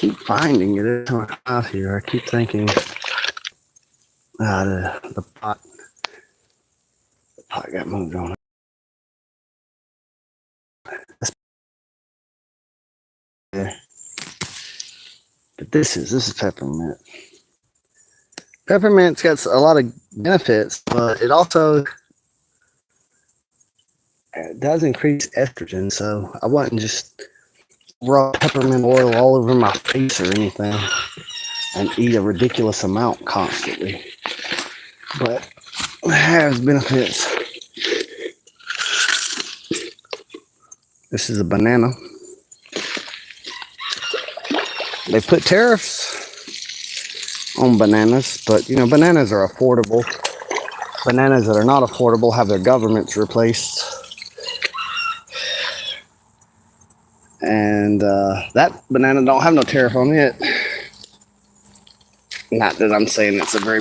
keep finding it every time I'm out here. I keep thinking, the pot got moved on. There. But this is peppermint. Peppermint's got a lot of benefits, but it also does increase estrogen. So I wouldn't just rub peppermint oil all over my face or anything and eat a ridiculous amount constantly. But it has benefits. This is a banana. They put tariffs on bananas, but you know, bananas are affordable. Bananas that are not affordable have their governments replaced. And that banana don't have no tariff on it. Not that I'm saying it's a very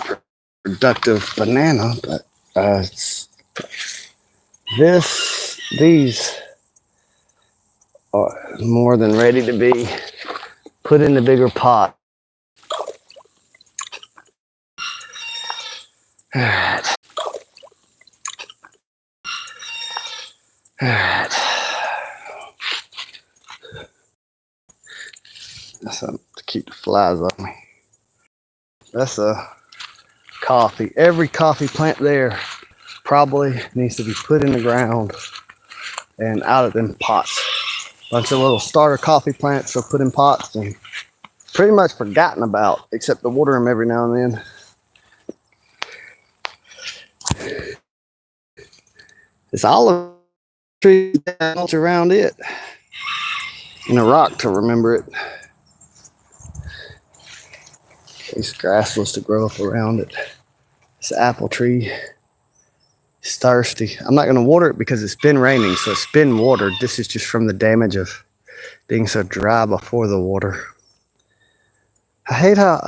productive banana, but these are more than ready to be put in the bigger pot. All right. That's something to keep the flies off me. That's a coffee. Every coffee plant there probably needs to be put in the ground and out of them pots. Bunch of little starter coffee plants are put in pots and pretty much forgotten about, except to water them every now and then. This olive tree built around it and a rock to remember it. This grass was to grow up around it. This apple tree is thirsty. I'm not going to water it because it's been raining, so it's been watered. This is just from the damage of being so dry before the water. I hate how,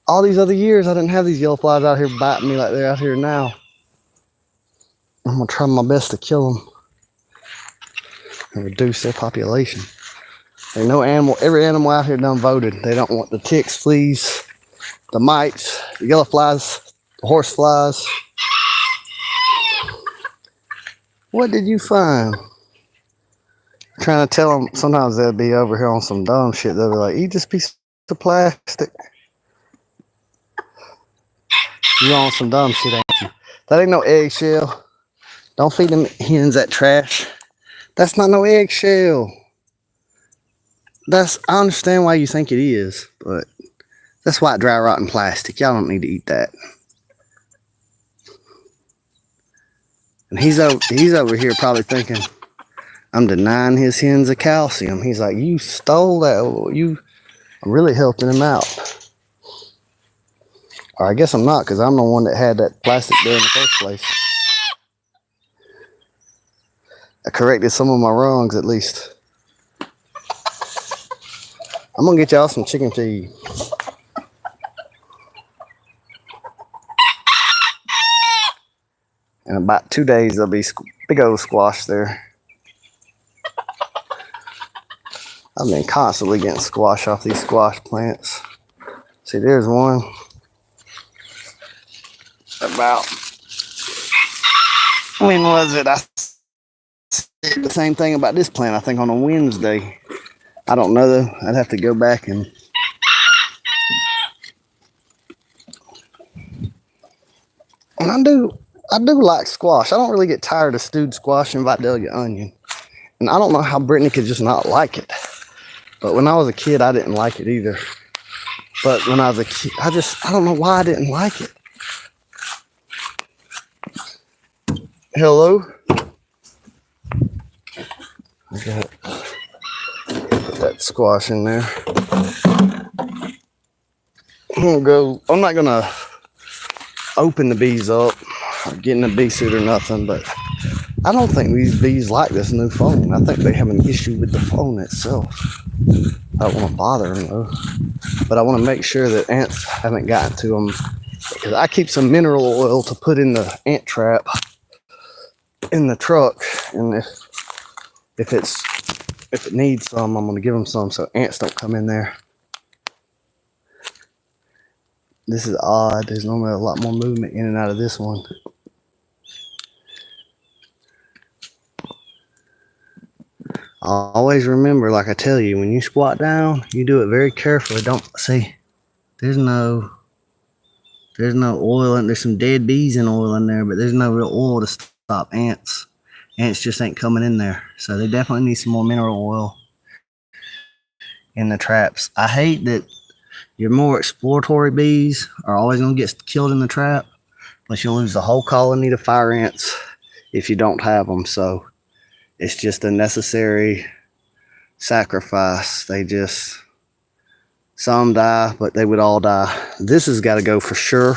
all these other years I didn't have these yellow flies out here biting me like they're out here now. I'm going to try my best to kill them and reduce their population. There's no animal, every animal out here done voted. They don't want the ticks, fleas, the mites, the yellow flies, the horse flies. What did you find? I'm trying to tell them, sometimes they'll be over here on some dumb shit. They'll be like, eat this piece of plastic. You on some dumb shit, ain't you? That ain't no eggshell. Don't feed them hens that trash. That's not no eggshell. I understand why you think it is, but that's white dry rotten plastic. Y'all don't need to eat that. And he's over here probably thinking I'm denying his hens a calcium. He's like, you stole that. I'm really helping him out. Or I guess I'm not, because I'm the one that had that plastic there in the first place. I corrected some of my wrongs at least. I'm going to get y'all some chicken feed. In about 2 days, there'll be big old squash there. I've been constantly getting squash off these squash plants. See, there's one. About, when was it? I said the same thing about this plant, I think on a Wednesday. I don't know though. I'd have to go back and I do like squash. I don't really get tired of stewed squash and Vidalia onion. And I don't know how Brittany could just not like it. But when I was a kid, I didn't like it either. But when I was a kid, I don't know why I didn't like it. Hello? I got that squash in there. I'm not gonna open the bees up or get in the bee suit or nothing, but I don't think these bees like this new phone. I think they have an issue with the phone itself. I don't want to bother them though, but I want to make sure that ants haven't gotten to them, because I keep some mineral oil to put in the ant trap in the truck, and if it's if it needs some, I'm going to give them some so ants don't come in there. This is odd. There's normally a lot more movement in and out of this one. Always remember, like I tell you, when you squat down, you do it very carefully. Don't see. There's no oil, and there's some dead bees and oil in there, but there's no real oil to stop ants. Ants just ain't coming in there, so they definitely need some more mineral oil in the traps. I hate that your more exploratory bees are always gonna get killed in the trap, but you'll lose the whole colony to fire ants if you don't have them. So it's just a necessary sacrifice. Some die, but they would all die. This has got to go for sure.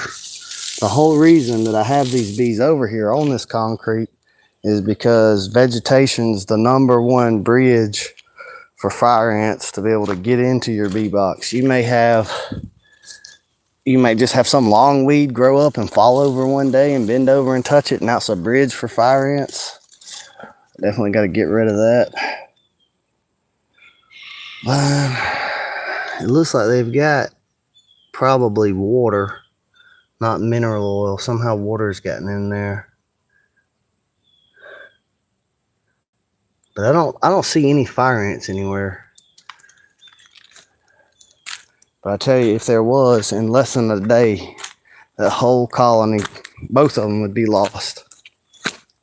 The whole reason that I have these bees over here on this concrete is because vegetation's the #1 bridge for fire ants to be able to get into your bee box. You may just have some long weed grow up and fall over one day and bend over and touch it, and that's a bridge for fire ants. Definitely got to get rid of that. But it looks like they've got probably water, not mineral oil. Somehow water's gotten in there. But I don't see any fire ants anywhere. But I tell you, if there was, in less than a day, that whole colony, both of them would be lost.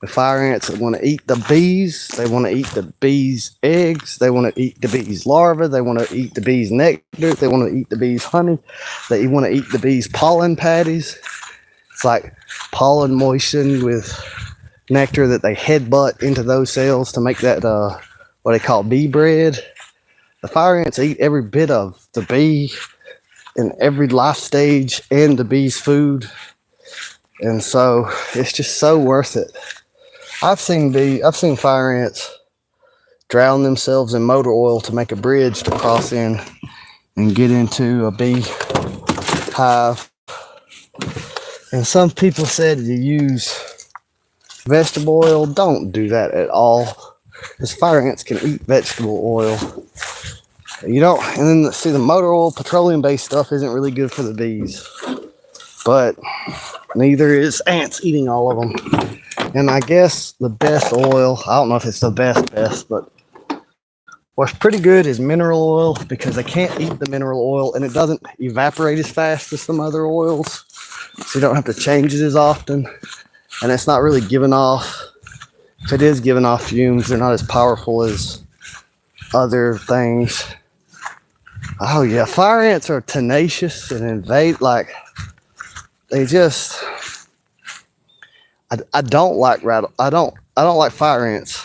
The fire ants that want to eat the bees, they want to eat the bees' eggs, they want to eat the bees' larvae, they want to eat the bees' nectar, they want to eat the bees' honey, they want to eat the bees' pollen patties. It's like pollen moistened with nectar that they headbutt into those cells to make that what they call bee bread. The fire ants eat every bit of the bee in every life stage and the bee's food, and so it's just so worth it. I've seen fire ants drown themselves in motor oil to make a bridge to cross in and get into a bee hive. And some people said to use vegetable oil. Don't do that at all, because fire ants can eat vegetable oil. You don't, and then see, the motor oil, petroleum-based stuff isn't really good for the bees, but neither is ants eating all of them. And I guess the best oil, I don't know if it's the best, but what's pretty good is mineral oil, because they can't eat the mineral oil and it doesn't evaporate as fast as some other oils. So you don't have to change it as often. And it's not really giving off, if it is giving off fumes, they're not as powerful as other things. Oh yeah, fire ants are tenacious and invade, like, they just, I don't like I don't like fire ants.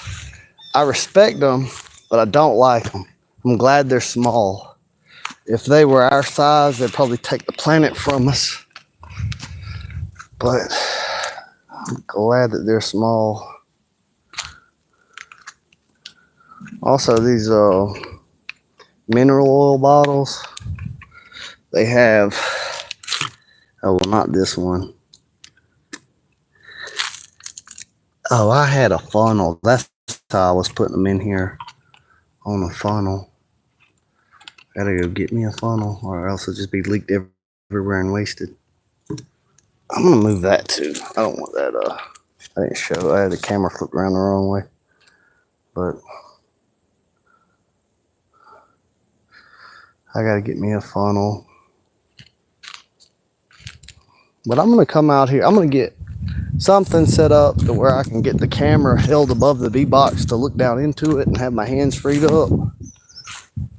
I respect them, but I don't like them. I'm glad they're small. If they were our size, they'd probably take the planet from us. But I'm glad that they're small. Also, these mineral oil bottles, they have, oh well, not this one. Oh, I had a funnel. That's how I was putting them in here, on a funnel. Gotta go get me a funnel, or else it'll just be leaked everywhere and wasted. I'm gonna move that too. I don't want that. I didn't show. I had the camera flipped around the wrong way, but I gotta get me a funnel. But I'm gonna come out here. I'm gonna get something set up to where I can get the camera held above the bee box to look down into it and have my hands freed up.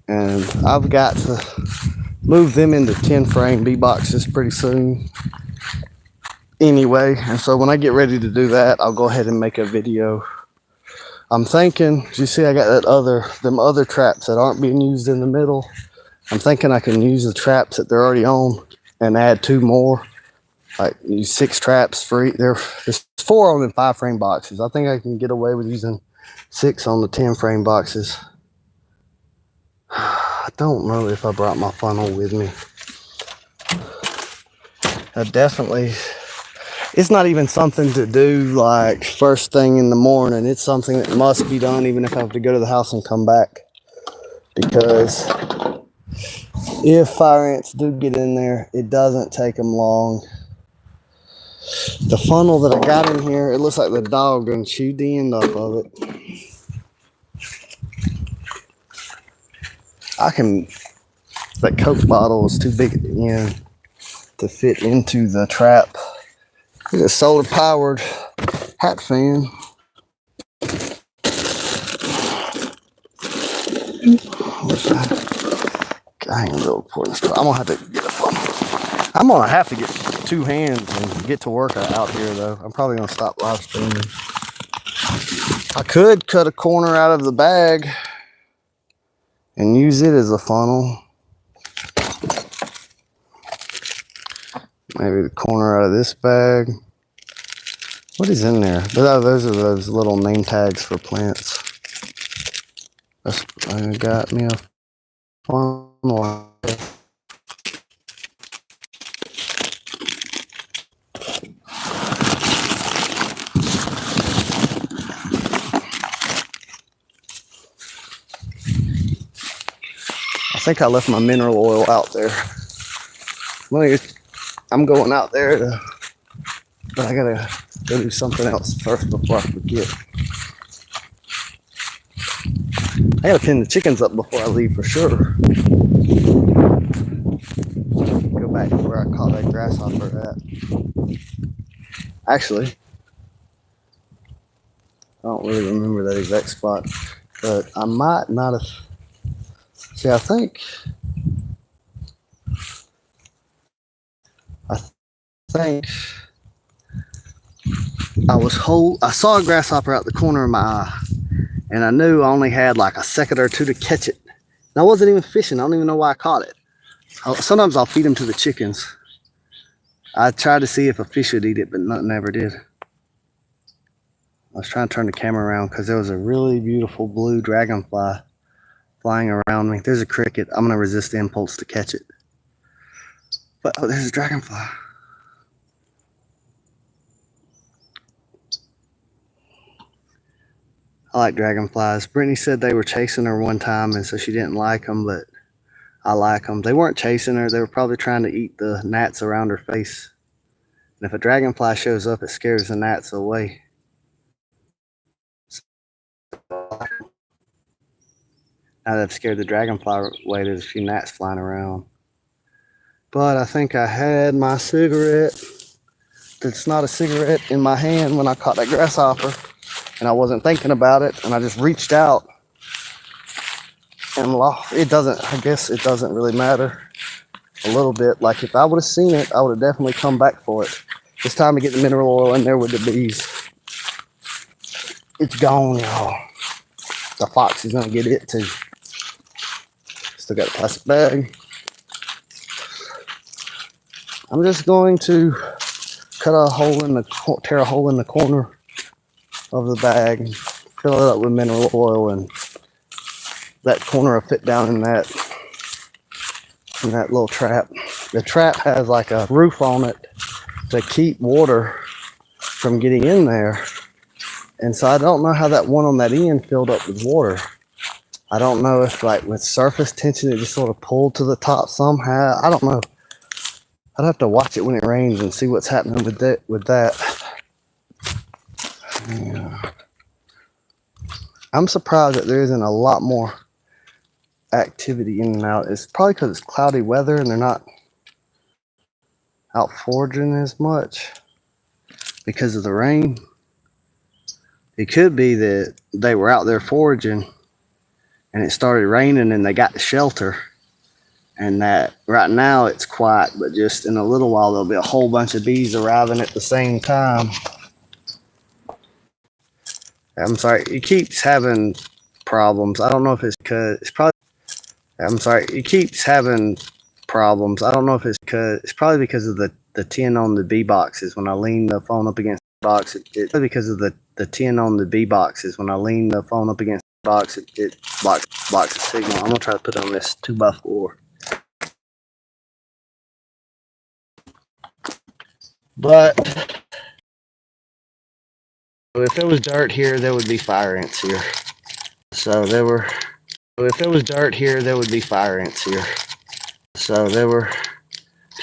And I've got to move them into 10 frame bee boxes pretty soon anyway. And so when I get ready to do that, I'll go ahead and make a video. I'm thinking, you see I got them other traps that aren't being used in the middle. I'm thinking I can use the traps that they're already on and add 2 more. Like use 6 traps for there's 4 on the 5 frame boxes. I think I can get away with using 6 on the 10 frame boxes. I don't know if I brought my funnel with me. It's not even something to do like first thing in the morning. It's something that must be done even if I have to go to the house and come back. because if fire ants do get in there, it doesn't take them long. The funnel that I got in here, it looks like the dog done chewed the end off of it. That Coke bottle is too big at the end to fit into the trap. It's a solar powered hat fan. I ain't gonna be able to pour this. I'm gonna have to get a funnel. I'm gonna have to get 2 hands and get to work out here though. I'm probably gonna stop live streaming. I could cut a corner out of the bag and use it as a funnel. Maybe the corner out of this bag. What is in there? Those are those little name tags for plants. I got me a funnel. I think I left my mineral oil out there. I'm going out there but I gotta go do something else first before I forget. I gotta pin the chickens up before I leave for sure. Go back to where I caught that grasshopper at. Actually, I don't really remember that exact spot, but I might not have. See, I think I saw a grasshopper out the corner of my eye, and I knew I only had like a second or two to catch it. And I wasn't even fishing. I don't even know why I caught it. Sometimes I'll feed them to the chickens. I tried to see if a fish would eat it, but nothing ever did. I was trying to turn the camera around because there was a really beautiful blue dragonfly flying around me. There's a cricket. I'm going to resist the impulse to catch it. But oh, there's a dragonfly. I like dragonflies. Brittany said they were chasing her one time, and so she didn't like them, but I like them. They weren't chasing her. They were probably trying to eat the gnats around her face. And if a dragonfly shows up, it scares the gnats away. Now that I've scared the dragonfly away, there's a few gnats flying around. But I think I had my cigarette that's not a cigarette in my hand when I caught that grasshopper. And I wasn't thinking about it, and I just reached out and lost. I guess it doesn't really matter a little bit. Like if I would have seen it, I would have definitely come back for it. It's time to get the mineral oil in there with the bees. It's gone, y'all. The fox is gonna get it too. Still got a plastic bag. I'm just going to tear a hole in the corner of the bag and fill it up with mineral oil, and that corner will fit down in that little trap. The trap has like a roof on it to keep water from getting in there, and so I don't know how that one on that end filled up with water. I don't know if like with surface tension it just sort of pulled to the top somehow. I don't know. I'd have to watch it when it rains and see what's happening with that. Yeah. I'm surprised that there isn't a lot more activity in and out. It's probably because it's cloudy weather and they're not out foraging as much because of the rain. It could be that they were out there foraging and it started raining and they got to shelter, and that right now it's quiet, but just in a little while there'll be a whole bunch of bees arriving at the same time. I'm sorry, it keeps having problems. I don't know if it's because it keeps having problems. I don't know if it's probably because of the tin on the B boxes. When I lean the phone up against the box, it's because of the tin on the B boxes. When I lean the phone up against the box, it blocks the signal. I'm gonna try to put on this 2x4. But if there was dirt here, there would be fire ants here. So there were If there was dirt here, there would be fire ants here. So there were